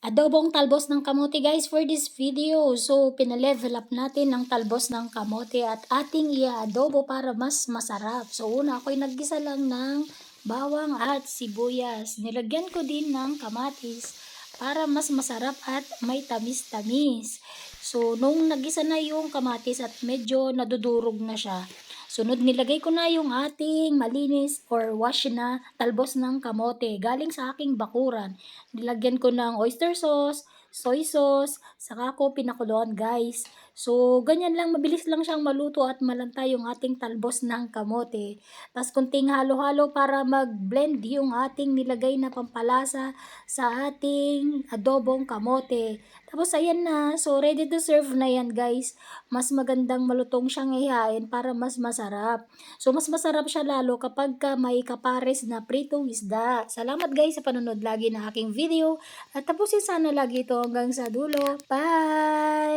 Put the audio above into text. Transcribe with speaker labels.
Speaker 1: Adobong talbos ng kamote guys for this video. So, pinalevel up natin ang talbos ng kamote at ating i-adobo para mas masarap. So, una ako'y naggisa lang ng bawang at sibuyas. Nilagyan ko din ng kamatis para mas masarap at may tamis-tamis. So, nung naggisa na yung kamatis at medyo nadudurog na siya, sunod nilagay ko na yung ating malinis or wash na talbos ng kamote galing sa aking bakuran. Nilagyan ko ng oyster sauce, soy sauce, saka ko pinakuluan guys. So, ganyan lang, mabilis lang siyang maluto at malanta yung ating talbos ng kamote. Tapos kunting halo-halo para mag-blend yung ating nilagay na pampalasa sa ating adobong kamote. Tapos ayan na, so ready to serve na yan guys. Mas magandang malutong siyang ihain para mas masarap. So mas masarap siya lalo kapag may kapares na pritong isda. Salamat guys sa panonood lagi ng aking video at tapusin sana lagi ito hanggang sa dulo. Bye!